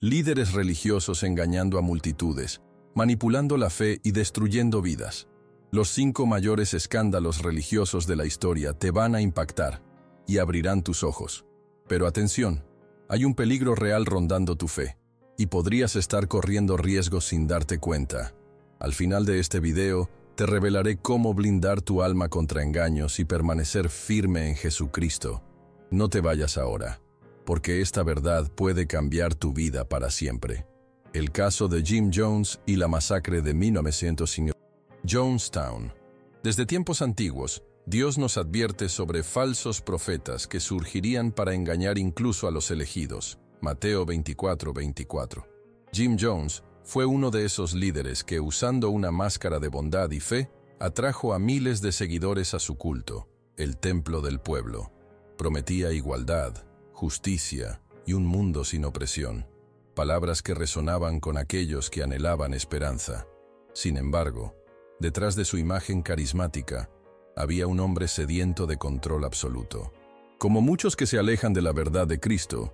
líderes religiosos engañando a multitudes, manipulando la fe y destruyendo vidas. Los 5 mayores escándalos religiosos de la historia te van a impactar y abrirán tus ojos. Pero atención, hay un peligro real rondando tu fe, y podrías estar corriendo riesgos sin darte cuenta. Al final de este video, te revelaré cómo blindar tu alma contra engaños y permanecer firme en Jesucristo. No te vayas ahora, porque esta verdad puede cambiar tu vida para siempre. El caso de Jim Jones y la masacre de 1950. Jonestown. Desde tiempos antiguos, Dios nos advierte sobre falsos profetas que surgirían para engañar incluso a los elegidos. Mateo 24:24. Jim Jones fue uno de esos líderes que, usando una máscara de bondad y fe, atrajo a miles de seguidores a su culto, el templo del pueblo. Prometía igualdad, justicia y un mundo sin opresión, palabras que resonaban con aquellos que anhelaban esperanza. Sin embargo, detrás de su imagen carismática, había un hombre sediento de control absoluto. Como muchos que se alejan de la verdad de Cristo,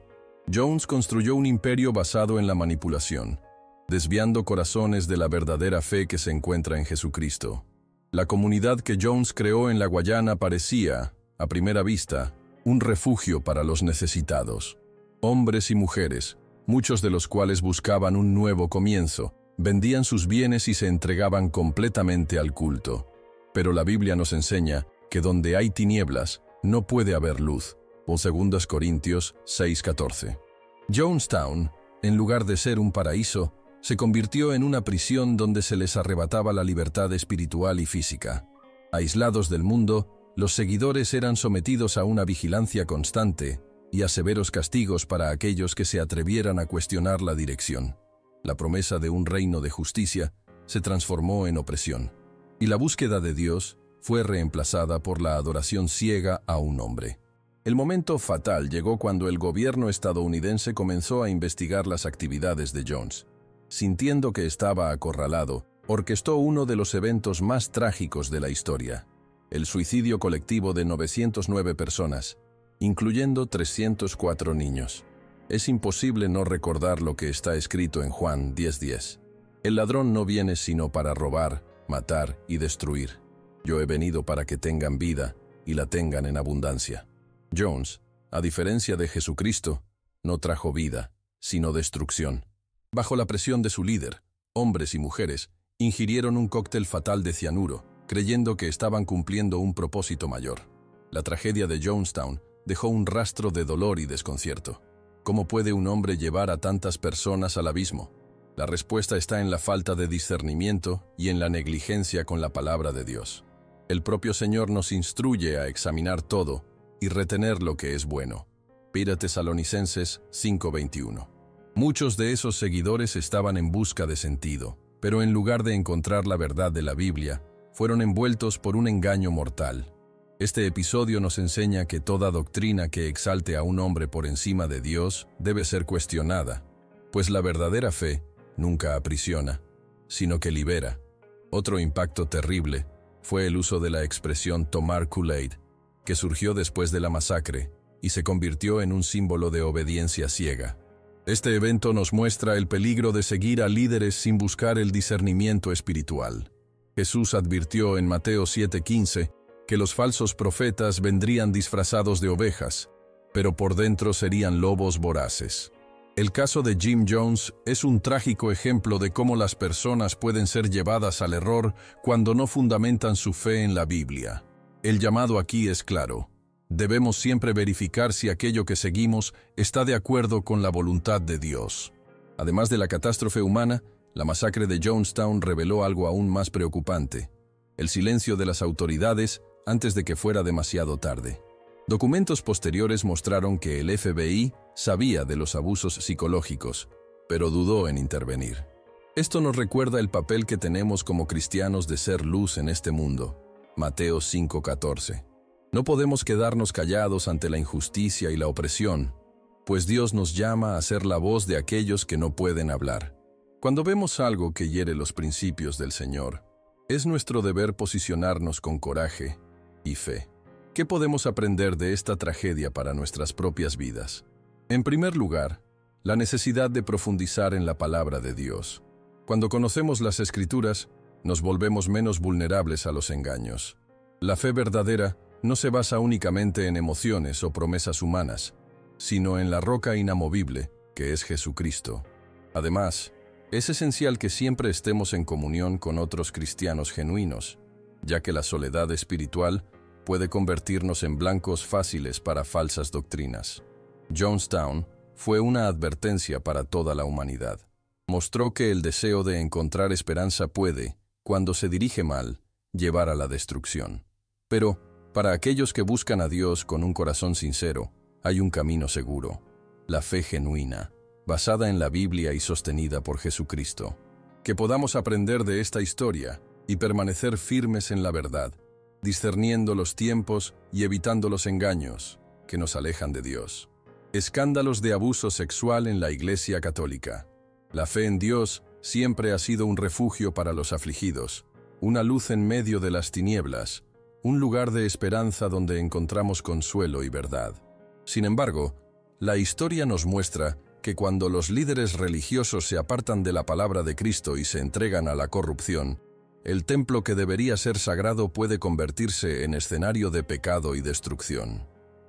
Jones construyó un imperio basado en la manipulación, desviando corazones de la verdadera fe que se encuentra en Jesucristo. La comunidad que Jones creó en la Guayana parecía, a primera vista, un refugio para los necesitados. Hombres y mujeres, muchos de los cuales buscaban un nuevo comienzo, vendían sus bienes y se entregaban completamente al culto. Pero la Biblia nos enseña que donde hay tinieblas, no puede haber luz. O 2 Corintios 6:14. Jonestown, en lugar de ser un paraíso, se convirtió en una prisión donde se les arrebataba la libertad espiritual y física. Aislados del mundo, los seguidores eran sometidos a una vigilancia constante y a severos castigos para aquellos que se atrevieran a cuestionar la dirección. La promesa de un reino de justicia se transformó en opresión, y la búsqueda de Dios fue reemplazada por la adoración ciega a un hombre. El momento fatal llegó cuando el gobierno estadounidense comenzó a investigar las actividades de Jones. Sintiendo que estaba acorralado, orquestó uno de los eventos más trágicos de la historia: el suicidio colectivo de 909 personas, incluyendo 304 niños. Es imposible no recordar lo que está escrito en Juan 10:10. El ladrón no viene sino para robar, matar y destruir. Yo he venido para que tengan vida y la tengan en abundancia. Jones, a diferencia de Jesucristo, no trajo vida, sino destrucción. Bajo la presión de su líder, hombres y mujeres ingirieron un cóctel fatal de cianuro, creyendo que estaban cumpliendo un propósito mayor. La tragedia de Jonestown dejó un rastro de dolor y desconcierto. ¿Cómo puede un hombre llevar a tantas personas al abismo? La respuesta está en la falta de discernimiento y en la negligencia con la palabra de Dios. El propio Señor nos instruye a examinar todo y retener lo que es bueno. 1 Tesalonicenses 5:21. Muchos de esos seguidores estaban en busca de sentido, pero en lugar de encontrar la verdad de la Biblia, fueron envueltos por un engaño mortal. Este episodio nos enseña que toda doctrina que exalte a un hombre por encima de Dios debe ser cuestionada, pues la verdadera fe nunca aprisiona, sino que libera. Otro impacto terrible fue el uso de la expresión tomar Kool-Aid, que surgió después de la masacre y se convirtió en un símbolo de obediencia ciega. Este evento nos muestra el peligro de seguir a líderes sin buscar el discernimiento espiritual. Jesús advirtió en Mateo 7:15 que los falsos profetas vendrían disfrazados de ovejas, pero por dentro serían lobos voraces. El caso de Jim Jones es un trágico ejemplo de cómo las personas pueden ser llevadas al error cuando no fundamentan su fe en la Biblia. El llamado aquí es claro. Debemos siempre verificar si aquello que seguimos está de acuerdo con la voluntad de Dios. Además de la catástrofe humana, la masacre de Jonestown reveló algo aún más preocupante: el silencio de las autoridades antes de que fuera demasiado tarde. Documentos posteriores mostraron que el FBI sabía de los abusos psicológicos, pero dudó en intervenir. Esto nos recuerda el papel que tenemos como cristianos de ser luz en este mundo. Mateo 5:14. No podemos quedarnos callados ante la injusticia y la opresión, pues Dios nos llama a ser la voz de aquellos que no pueden hablar. Cuando vemos algo que hiere los principios del Señor, es nuestro deber posicionarnos con coraje y fe. ¿Qué podemos aprender de esta tragedia para nuestras propias vidas? En primer lugar, la necesidad de profundizar en la palabra de Dios. Cuando conocemos las Escrituras, nos volvemos menos vulnerables a los engaños. La fe verdadera no se basa únicamente en emociones o promesas humanas, sino en la roca inamovible, que es Jesucristo. Además, es esencial que siempre estemos en comunión con otros cristianos genuinos, ya que la soledad espiritual puede convertirnos en blancos fáciles para falsas doctrinas. Jonestown fue una advertencia para toda la humanidad. Mostró que el deseo de encontrar esperanza puede, cuando se dirige mal, llevar a la destrucción. Pero, para aquellos que buscan a Dios con un corazón sincero, hay un camino seguro: la fe genuina, basada en la Biblia y sostenida por Jesucristo. Que podamos aprender de esta historia y permanecer firmes en la verdad, discerniendo los tiempos y evitando los engaños que nos alejan de Dios. Escándalos de abuso sexual en la Iglesia Católica. La fe en Dios siempre ha sido un refugio para los afligidos, una luz en medio de las tinieblas, un lugar de esperanza donde encontramos consuelo y verdad. Sin embargo, la historia nos muestra que cuando los líderes religiosos se apartan de la palabra de Cristo y se entregan a la corrupción, el templo que debería ser sagrado puede convertirse en escenario de pecado y destrucción.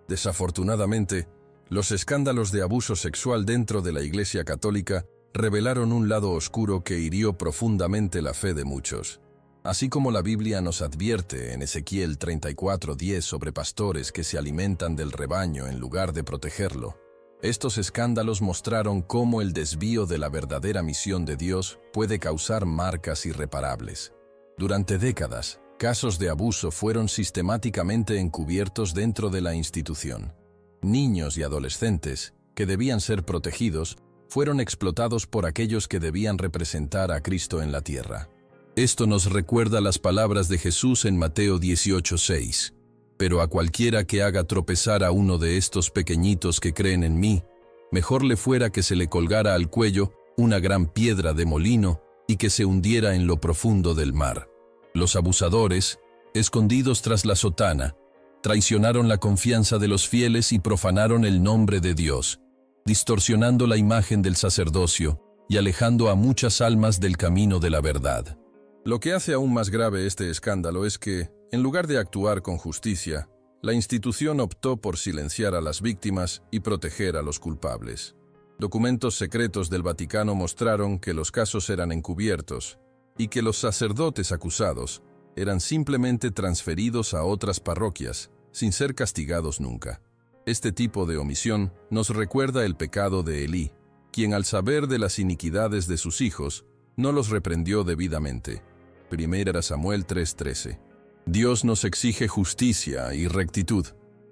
Desafortunadamente, los escándalos de abuso sexual dentro de la Iglesia Católica revelaron un lado oscuro que hirió profundamente la fe de muchos. Así como la Biblia nos advierte en Ezequiel 34:10 sobre pastores que se alimentan del rebaño en lugar de protegerlo, estos escándalos mostraron cómo el desvío de la verdadera misión de Dios puede causar marcas irreparables. Durante décadas, casos de abuso fueron sistemáticamente encubiertos dentro de la institución. Niños y adolescentes, que debían ser protegidos, fueron explotados por aquellos que debían representar a Cristo en la tierra. Esto nos recuerda las palabras de Jesús en Mateo 18:6. Pero a cualquiera que haga tropezar a uno de estos pequeñitos que creen en mí, mejor le fuera que se le colgara al cuello una gran piedra de molino y que se hundiera en lo profundo del mar. Los abusadores, escondidos tras la sotana, traicionaron la confianza de los fieles y profanaron el nombre de Dios, distorsionando la imagen del sacerdocio y alejando a muchas almas del camino de la verdad. Lo que hace aún más grave este escándalo es que, en lugar de actuar con justicia, la institución optó por silenciar a las víctimas y proteger a los culpables. Documentos secretos del Vaticano mostraron que los casos eran encubiertos y que los sacerdotes acusados eran simplemente transferidos a otras parroquias, sin ser castigados nunca. Este tipo de omisión nos recuerda el pecado de Elí, quien al saber de las iniquidades de sus hijos, no los reprendió debidamente. 1 Samuel 3:13. Dios nos exige justicia y rectitud,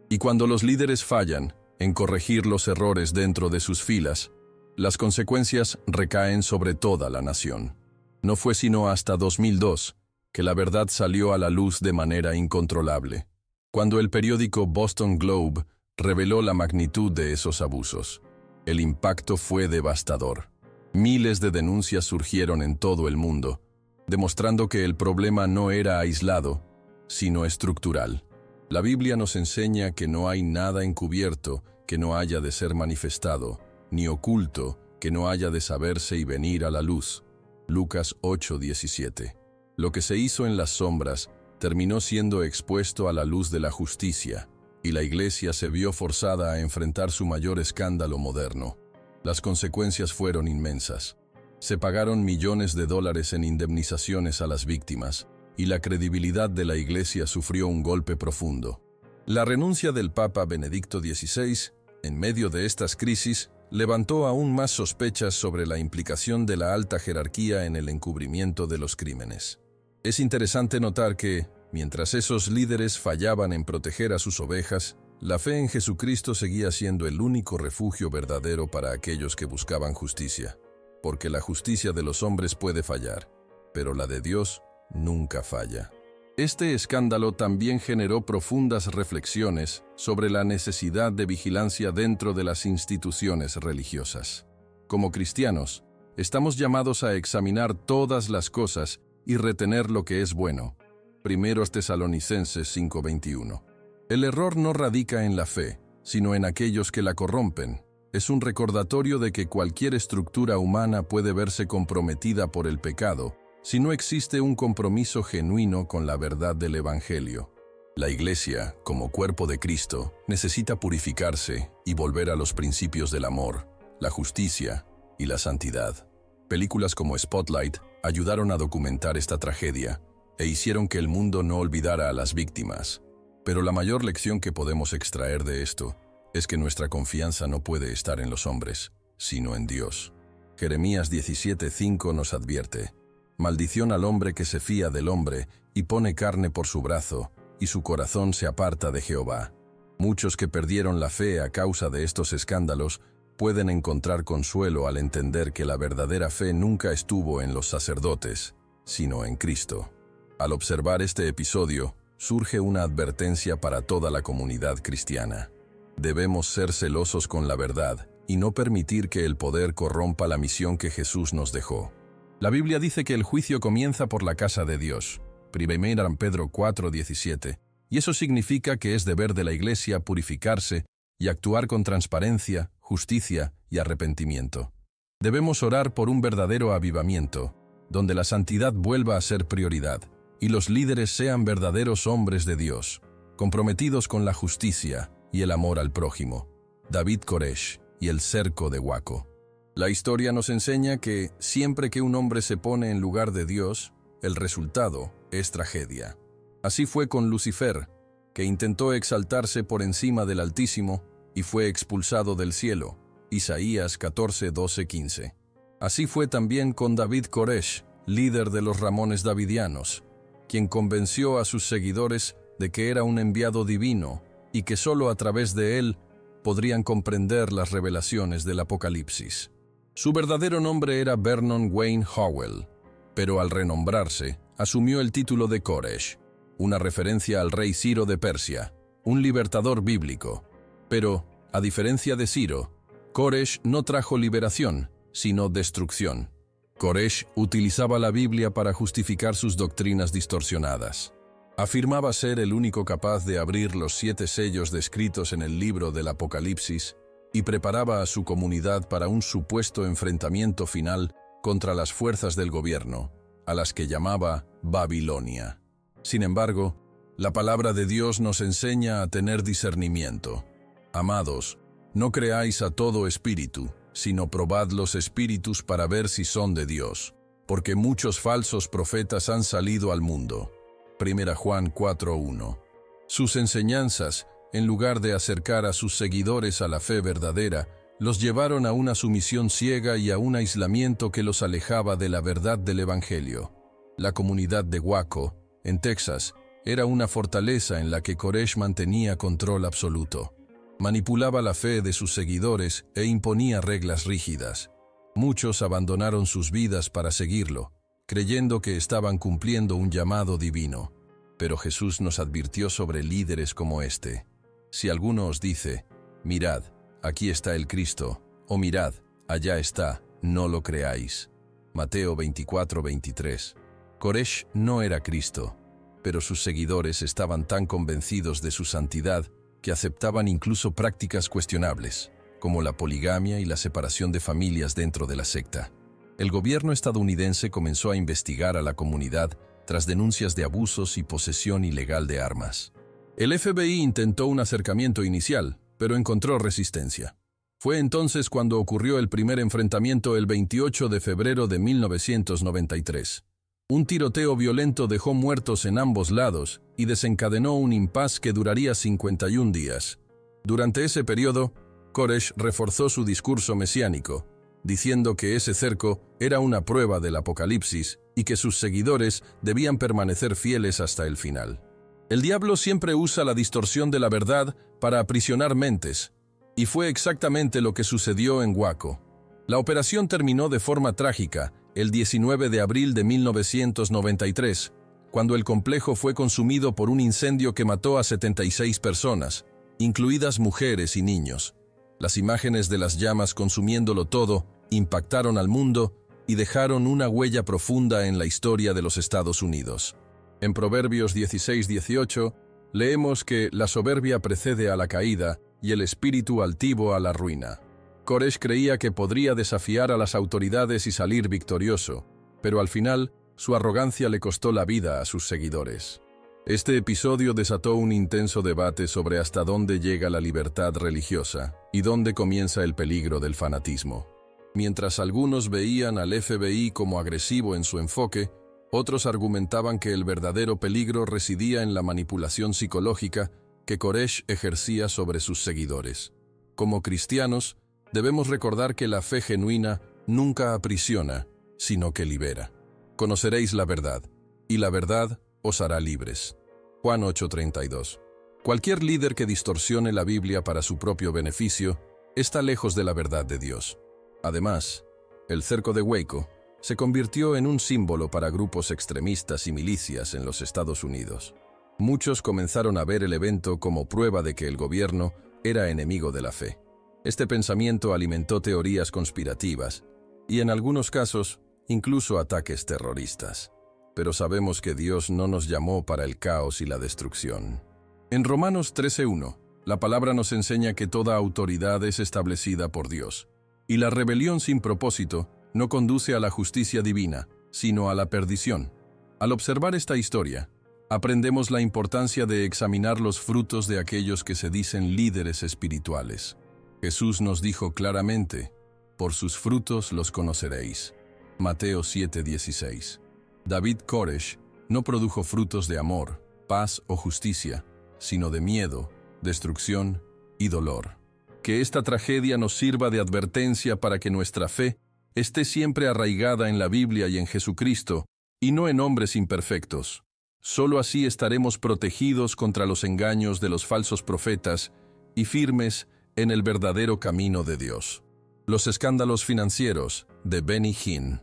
y cuando los líderes fallan en corregir los errores dentro de sus filas, las consecuencias recaen sobre toda la nación. No fue sino hasta 2002 que la verdad salió a la luz de manera incontrolable, cuando el periódico Boston Globe reveló la magnitud de esos abusos. El impacto fue devastador. Miles de denuncias surgieron en todo el mundo, demostrando que el problema no era aislado, sino estructural. La Biblia nos enseña que no hay nada encubierto que no haya de ser manifestado, ni oculto que no haya de saberse y venir a la luz. Lucas 8:17. Lo que se hizo en las sombras terminó siendo expuesto a la luz de la justicia, y la Iglesia se vio forzada a enfrentar su mayor escándalo moderno. Las consecuencias fueron inmensas. Se pagaron millones de dólares en indemnizaciones a las víctimas, y la credibilidad de la Iglesia sufrió un golpe profundo. La renuncia del Papa Benedicto XVI, en medio de estas crisis, levantó aún más sospechas sobre la implicación de la alta jerarquía en el encubrimiento de los crímenes. Es interesante notar que, mientras esos líderes fallaban en proteger a sus ovejas, la fe en Jesucristo seguía siendo el único refugio verdadero para aquellos que buscaban justicia. Porque la justicia de los hombres puede fallar, pero la de Dios nunca falla. Este escándalo también generó profundas reflexiones sobre la necesidad de vigilancia dentro de las instituciones religiosas. Como cristianos, estamos llamados a examinar todas las cosas y retener lo que es bueno. 1 Tesalonicenses 5:21. El error no radica en la fe, sino en aquellos que la corrompen, es un recordatorio de que cualquier estructura humana puede verse comprometida por el pecado si no existe un compromiso genuino con la verdad del Evangelio. La Iglesia, como cuerpo de Cristo, necesita purificarse y volver a los principios del amor, la justicia y la santidad. Películas como Spotlight ayudaron a documentar esta tragedia e hicieron que el mundo no olvidara a las víctimas. Pero la mayor lección que podemos extraer de esto es que nuestra confianza no puede estar en los hombres, sino en Dios. Jeremías 17:5 nos advierte: «Maldición al hombre que se fía del hombre y pone carne por su brazo, y su corazón se aparta de Jehová». Muchos que perdieron la fe a causa de estos escándalos pueden encontrar consuelo al entender que la verdadera fe nunca estuvo en los sacerdotes, sino en Cristo. Al observar este episodio, surge una advertencia para toda la comunidad cristiana. Debemos ser celosos con la verdad y no permitir que el poder corrompa la misión que Jesús nos dejó. La Biblia dice que el juicio comienza por la casa de Dios, 1 Pedro 4:17, y eso significa que es deber de la Iglesia purificarse y actuar con transparencia, justicia y arrepentimiento. Debemos orar por un verdadero avivamiento, donde la santidad vuelva a ser prioridad, y los líderes sean verdaderos hombres de Dios, comprometidos con la justicia y el amor al prójimo. David Koresh y el cerco de Waco. La historia nos enseña que siempre que un hombre se pone en lugar de Dios, el resultado es tragedia. Así fue con Lucifer, que intentó exaltarse por encima del Altísimo y fue expulsado del cielo. Isaías 14:12-15. Así fue también con David Koresh, líder de los Ramones Davidianos, quien convenció a sus seguidores de que era un enviado divino y que solo a través de él podrían comprender las revelaciones del Apocalipsis. Su verdadero nombre era Vernon Wayne Howell, pero al renombrarse, asumió el título de Koresh, una referencia al rey Ciro de Persia, un libertador bíblico. Pero, a diferencia de Ciro, Koresh no trajo liberación, sino destrucción. Koresh utilizaba la Biblia para justificar sus doctrinas distorsionadas. Afirmaba ser el único capaz de abrir los 7 sellos descritos en el libro del Apocalipsis y preparaba a su comunidad para un supuesto enfrentamiento final contra las fuerzas del gobierno, a las que llamaba Babilonia. Sin embargo, la palabra de Dios nos enseña a tener discernimiento. Amados, no creáis a todo espíritu, sino probad los espíritus para ver si son de Dios, porque muchos falsos profetas han salido al mundo. 1 Juan 4:1. Sus enseñanzas, en lugar de acercar a sus seguidores a la fe verdadera, los llevaron a una sumisión ciega y a un aislamiento que los alejaba de la verdad del Evangelio. La comunidad de Waco, en Texas, era una fortaleza en la que Koresh mantenía control absoluto. Manipulaba la fe de sus seguidores e imponía reglas rígidas. Muchos abandonaron sus vidas para seguirlo, creyendo que estaban cumpliendo un llamado divino. Pero Jesús nos advirtió sobre líderes como este. Si alguno os dice, mirad, aquí está el Cristo, o mirad, allá está, no lo creáis. Mateo 24:23. Koresh no era Cristo, pero sus seguidores estaban tan convencidos de su santidad que aceptaban incluso prácticas cuestionables, como la poligamia y la separación de familias dentro de la secta. El gobierno estadounidense comenzó a investigar a la comunidad tras denuncias de abusos y posesión ilegal de armas. El FBI intentó un acercamiento inicial, pero encontró resistencia. Fue entonces cuando ocurrió el primer enfrentamiento el 28 de febrero de 1993. Un tiroteo violento dejó muertos en ambos lados y desencadenó un impas que duraría 51 días. Durante ese periodo, Koresh reforzó su discurso mesiánico, diciendo que ese cerco era una prueba del Apocalipsis y que sus seguidores debían permanecer fieles hasta el final. El diablo siempre usa la distorsión de la verdad para aprisionar mentes, y fue exactamente lo que sucedió en Waco. La operación terminó de forma trágica el 19 de abril de 1993, cuando el complejo fue consumido por un incendio que mató a 76 personas, incluidas mujeres y niños. Las imágenes de las llamas consumiéndolo todo impactaron al mundo y dejaron una huella profunda en la historia de los Estados Unidos. En Proverbios 16:18 leemos que la soberbia precede a la caída y el espíritu altivo a la ruina. Koresh creía que podría desafiar a las autoridades y salir victorioso, pero al final, su arrogancia le costó la vida a sus seguidores. Este episodio desató un intenso debate sobre hasta dónde llega la libertad religiosa y dónde comienza el peligro del fanatismo. Mientras algunos veían al FBI como agresivo en su enfoque, otros argumentaban que el verdadero peligro residía en la manipulación psicológica que Koresh ejercía sobre sus seguidores. Como cristianos, debemos recordar que la fe genuina nunca aprisiona, sino que libera. Conoceréis la verdad, y la verdad os hará libres. Juan 8:32. Cualquier líder que distorsione la Biblia para su propio beneficio está lejos de la verdad de Dios. Además, el cerco de Waco se convirtió en un símbolo para grupos extremistas y milicias en los Estados Unidos. Muchos comenzaron a ver el evento como prueba de que el gobierno era enemigo de la fe. Este pensamiento alimentó teorías conspirativas y, en algunos casos, incluso ataques terroristas. Pero sabemos que Dios no nos llamó para el caos y la destrucción. En Romanos 13:1, la palabra nos enseña que toda autoridad es establecida por Dios, y la rebelión sin propósito no conduce a la justicia divina, sino a la perdición. Al observar esta historia, aprendemos la importancia de examinar los frutos de aquellos que se dicen líderes espirituales. Jesús nos dijo claramente, «Por sus frutos los conoceréis». Mateo 7:16. David Koresh no produjo frutos de amor, paz o justicia, sino de miedo, destrucción y dolor. Que esta tragedia nos sirva de advertencia para que nuestra fe esté siempre arraigada en la Biblia y en Jesucristo, y no en hombres imperfectos. Solo así estaremos protegidos contra los engaños de los falsos profetas y firmes en el verdadero camino de Dios. Los escándalos financieros de Benny Hinn.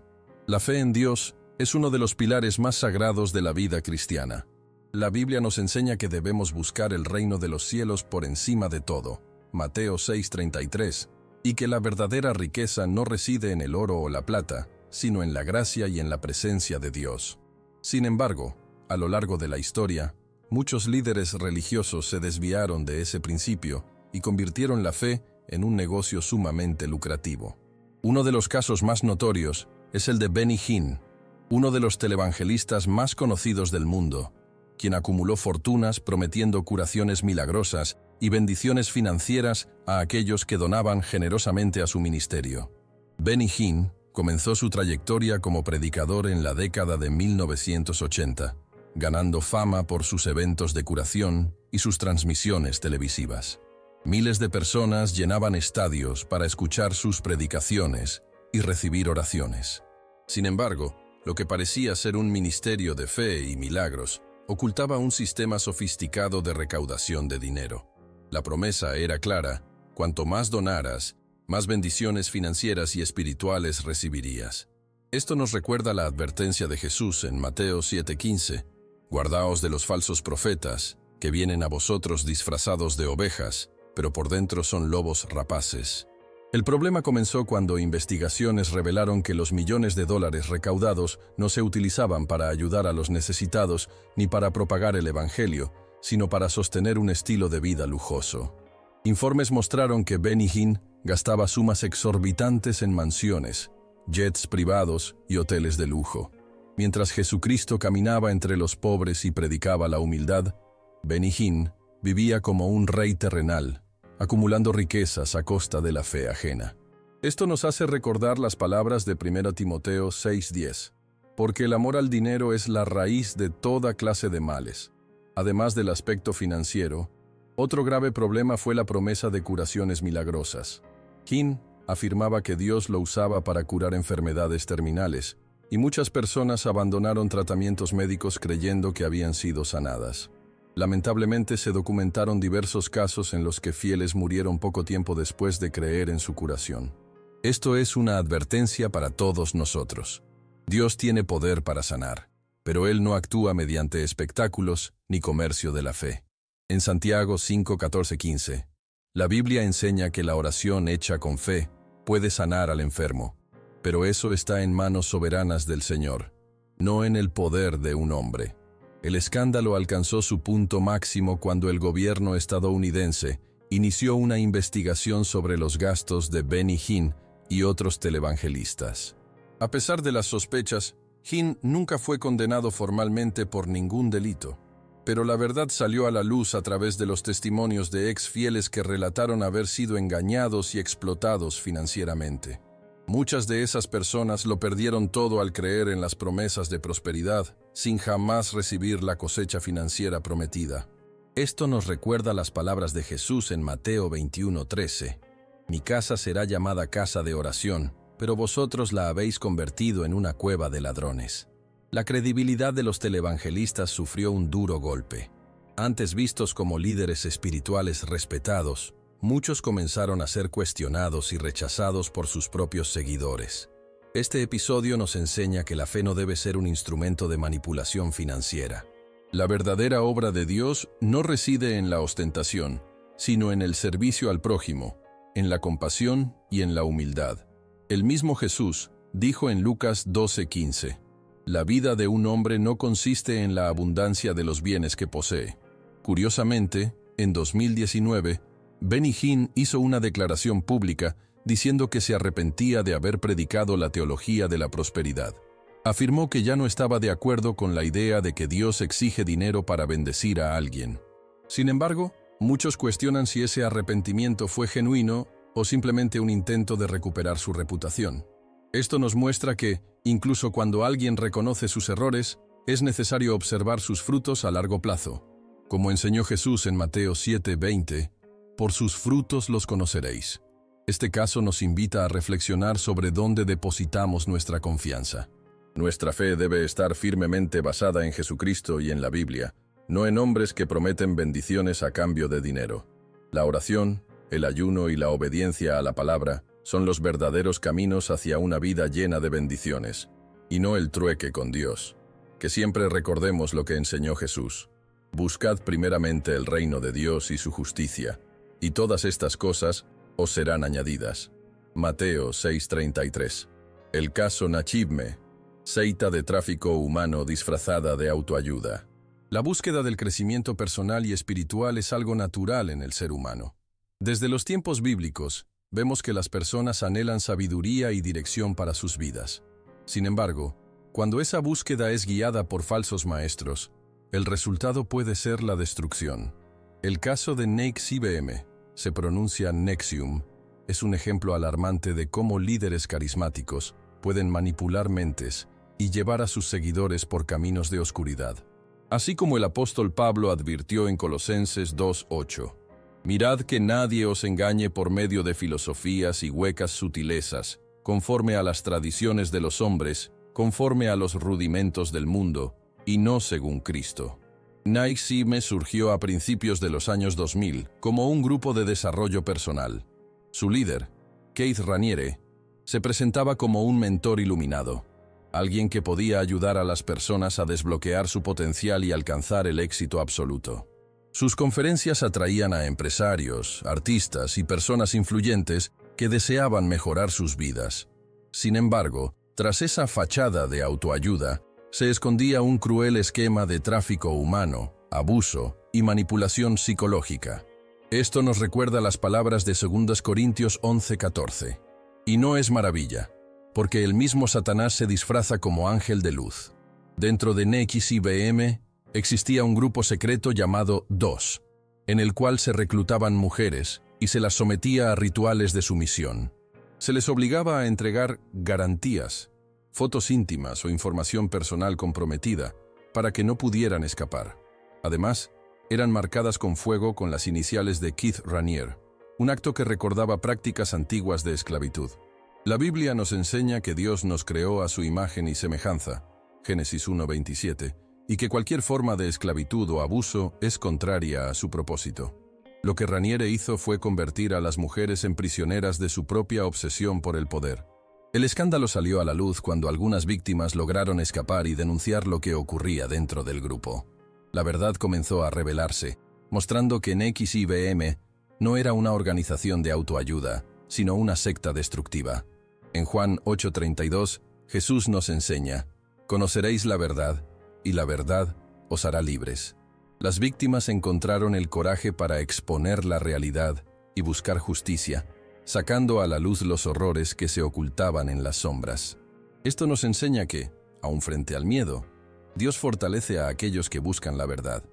La fe en Dios es uno de los pilares más sagrados de la vida cristiana. La Biblia nos enseña que debemos buscar el reino de los cielos por encima de todo, Mateo 6:33, y que la verdadera riqueza no reside en el oro o la plata, sino en la gracia y en la presencia de Dios. Sin embargo, a lo largo de la historia, muchos líderes religiosos se desviaron de ese principio y convirtieron la fe en un negocio sumamente lucrativo. Uno de los casos más notorios es el de Benny Hinn, uno de los televangelistas más conocidos del mundo, quien acumuló fortunas prometiendo curaciones milagrosas y bendiciones financieras a aquellos que donaban generosamente a su ministerio. Benny Hinn comenzó su trayectoria como predicador en la década de 1980, ganando fama por sus eventos de curación y sus transmisiones televisivas. Miles de personas llenaban estadios para escuchar sus predicaciones y recibir oraciones. Sin embargo, lo que parecía ser un ministerio de fe y milagros ocultaba un sistema sofisticado de recaudación de dinero. La promesa era clara: cuanto más donaras, más bendiciones financieras y espirituales recibirías. Esto nos recuerda la advertencia de Jesús en Mateo 7:15: «Guardaos de los falsos profetas, que vienen a vosotros disfrazados de ovejas, pero por dentro son lobos rapaces». El problema comenzó cuando investigaciones revelaron que los millones de dólares recaudados no se utilizaban para ayudar a los necesitados ni para propagar el evangelio, sino para sostener un estilo de vida lujoso. Informes mostraron que Benny Hinn gastaba sumas exorbitantes en mansiones, jets privados y hoteles de lujo. Mientras Jesucristo caminaba entre los pobres y predicaba la humildad, Benny Hinn vivía como un rey terrenal, acumulando riquezas a costa de la fe ajena. Esto nos hace recordar las palabras de 1 Timoteo 6:10, porque el amor al dinero es la raíz de toda clase de males. Además del aspecto financiero, otro grave problema fue la promesa de curaciones milagrosas. Hinn afirmaba que Dios lo usaba para curar enfermedades terminales, y muchas personas abandonaron tratamientos médicos creyendo que habían sido sanadas. Lamentablemente se documentaron diversos casos en los que fieles murieron poco tiempo después de creer en su curación. Esto es una advertencia para todos nosotros. Dios tiene poder para sanar, pero Él no actúa mediante espectáculos ni comercio de la fe. En Santiago 5:14-15, la Biblia enseña que la oración hecha con fe puede sanar al enfermo, pero eso está en manos soberanas del Señor, no en el poder de un hombre. El escándalo alcanzó su punto máximo cuando el gobierno estadounidense inició una investigación sobre los gastos de Benny Hinn y otros televangelistas. A pesar de las sospechas, Hinn nunca fue condenado formalmente por ningún delito. Pero la verdad salió a la luz a través de los testimonios de ex fieles que relataron haber sido engañados y explotados financieramente. Muchas de esas personas lo perdieron todo al creer en las promesas de prosperidad, sin jamás recibir la cosecha financiera prometida. Esto nos recuerda las palabras de Jesús en Mateo 21:13. «Mi casa será llamada casa de oración, pero vosotros la habéis convertido en una cueva de ladrones». La credibilidad de los televangelistas sufrió un duro golpe. Antes vistos como líderes espirituales respetados, muchos comenzaron a ser cuestionados y rechazados por sus propios seguidores. Este episodio nos enseña que la fe no debe ser un instrumento de manipulación financiera. La verdadera obra de Dios no reside en la ostentación, sino en el servicio al prójimo, en la compasión y en la humildad. El mismo Jesús dijo en Lucas 12:15, «La vida de un hombre no consiste en la abundancia de los bienes que posee». Curiosamente, en 2019, Benny Hinn hizo una declaración pública diciendo que se arrepentía de haber predicado la teología de la prosperidad. Afirmó que ya no estaba de acuerdo con la idea de que Dios exige dinero para bendecir a alguien. Sin embargo, muchos cuestionan si ese arrepentimiento fue genuino o simplemente un intento de recuperar su reputación. Esto nos muestra que, incluso cuando alguien reconoce sus errores, es necesario observar sus frutos a largo plazo. Como enseñó Jesús en Mateo 7:20, «Por sus frutos los conoceréis». Este caso nos invita a reflexionar sobre dónde depositamos nuestra confianza. Nuestra fe debe estar firmemente basada en Jesucristo y en la Biblia, no en hombres que prometen bendiciones a cambio de dinero. La oración, el ayuno y la obediencia a la palabra son los verdaderos caminos hacia una vida llena de bendiciones, y no el trueque con Dios. Que siempre recordemos lo que enseñó Jesús. Buscad primeramente el reino de Dios y su justicia, y todas estas cosas os serán añadidas. Mateo 6:33. El caso Nachibme, seita de tráfico humano disfrazada de autoayuda. La búsqueda del crecimiento personal y espiritual es algo natural en el ser humano. Desde los tiempos bíblicos, vemos que las personas anhelan sabiduría y dirección para sus vidas. Sin embargo, cuando esa búsqueda es guiada por falsos maestros, el resultado puede ser la destrucción. El caso de NXIVM, se pronuncia Nexium, es un ejemplo alarmante de cómo líderes carismáticos pueden manipular mentes y llevar a sus seguidores por caminos de oscuridad. Así como el apóstol Pablo advirtió en Colosenses 2:8. «Mirad que nadie os engañe por medio de filosofías y huecas sutilezas, conforme a las tradiciones de los hombres, conforme a los rudimentos del mundo, y no según Cristo». NXIVM surgió a principios de los años 2000 como un grupo de desarrollo personal. Su líder, Keith Raniere, se presentaba como un mentor iluminado, alguien que podía ayudar a las personas a desbloquear su potencial y alcanzar el éxito absoluto. Sus conferencias atraían a empresarios, artistas y personas influyentes que deseaban mejorar sus vidas. Sin embargo, tras esa fachada de autoayuda, se escondía un cruel esquema de tráfico humano, abuso y manipulación psicológica. Esto nos recuerda las palabras de 2 Corintios 11:14. Y no es maravilla, porque el mismo Satanás se disfraza como ángel de luz. Dentro de NXIVM existía un grupo secreto llamado DOS, en el cual se reclutaban mujeres y se las sometía a rituales de sumisión. Se les obligaba a entregar garantías, fotos íntimas o información personal comprometida para que no pudieran escapar. Además, eran marcadas con fuego con las iniciales de Keith Raniere, un acto que recordaba prácticas antiguas de esclavitud. La Biblia nos enseña que Dios nos creó a su imagen y semejanza, Génesis 1:27, y que cualquier forma de esclavitud o abuso es contraria a su propósito. Lo que Raniere hizo fue convertir a las mujeres en prisioneras de su propia obsesión por el poder. El escándalo salió a la luz cuando algunas víctimas lograron escapar y denunciar lo que ocurría dentro del grupo. La verdad comenzó a revelarse, mostrando que NXIVM no era una organización de autoayuda, sino una secta destructiva. En Juan 8:32, Jesús nos enseña: «Conoceréis la verdad, y la verdad os hará libres». Las víctimas encontraron el coraje para exponer la realidad y buscar justicia, sacando a la luz los horrores que se ocultaban en las sombras. Esto nos enseña que, aun frente al miedo, Dios fortalece a aquellos que buscan la verdad.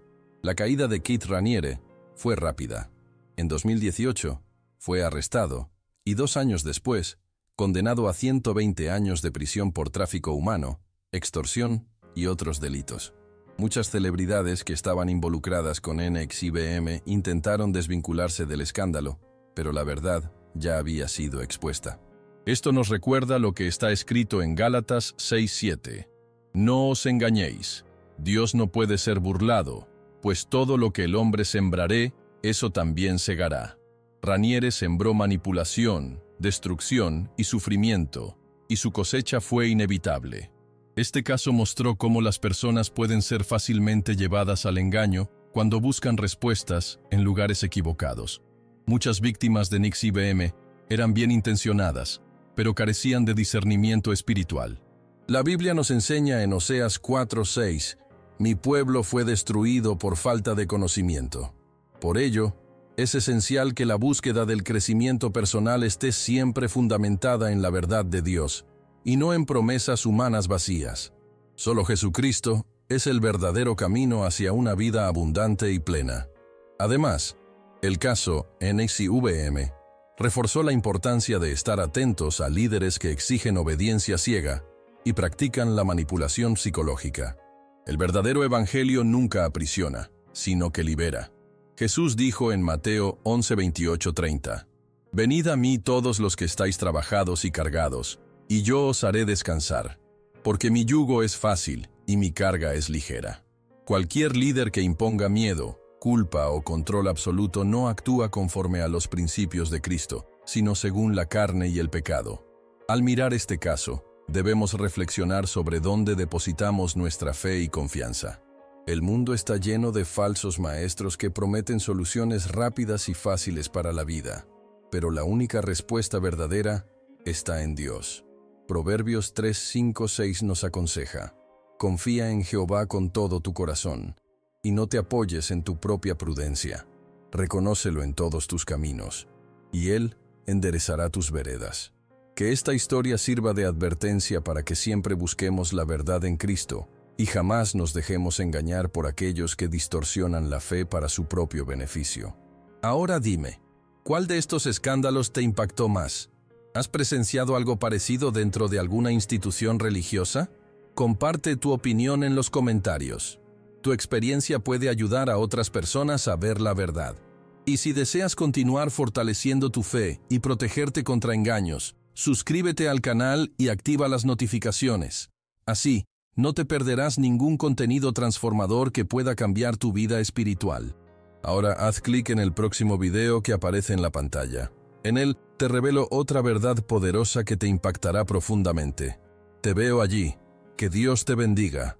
La caída de Keith Raniere fue rápida. En 2018, fue arrestado y 2 años después, condenado a 120 años de prisión por tráfico humano, extorsión y otros delitos. Muchas celebridades que estaban involucradas con NXIVM intentaron desvincularse del escándalo, pero la verdad ya había sido expuesta. Esto nos recuerda lo que está escrito en Gálatas 6:7. No os engañéis, Dios no puede ser burlado, pues todo lo que el hombre sembraré, eso también segará. Raniere sembró manipulación, destrucción y sufrimiento, y su cosecha fue inevitable. Este caso mostró cómo las personas pueden ser fácilmente llevadas al engaño cuando buscan respuestas en lugares equivocados. Muchas víctimas de NXIVM eran bien intencionadas, pero carecían de discernimiento espiritual. La Biblia nos enseña en Oseas 4:6, «Mi pueblo fue destruido por falta de conocimiento». Por ello, es esencial que la búsqueda del crecimiento personal esté siempre fundamentada en la verdad de Dios, y no en promesas humanas vacías. Solo Jesucristo es el verdadero camino hacia una vida abundante y plena. Además, el caso NXIVM reforzó la importancia de estar atentos a líderes que exigen obediencia ciega y practican la manipulación psicológica. El verdadero evangelio nunca aprisiona, sino que libera. Jesús dijo en Mateo 11:28-30, «Venid a mí todos los que estáis trabajados y cargados, y yo os haré descansar, porque mi yugo es fácil y mi carga es ligera». Cualquier líder que imponga miedo, culpa o control absoluto no actúa conforme a los principios de Cristo, sino según la carne y el pecado. Al mirar este caso, debemos reflexionar sobre dónde depositamos nuestra fe y confianza. El mundo está lleno de falsos maestros que prometen soluciones rápidas y fáciles para la vida, pero la única respuesta verdadera está en Dios. Proverbios 3:5-6 nos aconseja: «Confía en Jehová con todo tu corazón, y no te apoyes en tu propia prudencia. Reconócelo en todos tus caminos, y Él enderezará tus veredas». Que esta historia sirva de advertencia para que siempre busquemos la verdad en Cristo y jamás nos dejemos engañar por aquellos que distorsionan la fe para su propio beneficio. Ahora dime, ¿cuál de estos escándalos te impactó más? ¿Has presenciado algo parecido dentro de alguna institución religiosa? Comparte tu opinión en los comentarios. Tu experiencia puede ayudar a otras personas a ver la verdad. Y si deseas continuar fortaleciendo tu fe y protegerte contra engaños, suscríbete al canal y activa las notificaciones. Así, no te perderás ningún contenido transformador que pueda cambiar tu vida espiritual. Ahora haz clic en el próximo video que aparece en la pantalla. En él te revelo otra verdad poderosa que te impactará profundamente. Te veo allí. Que Dios te bendiga.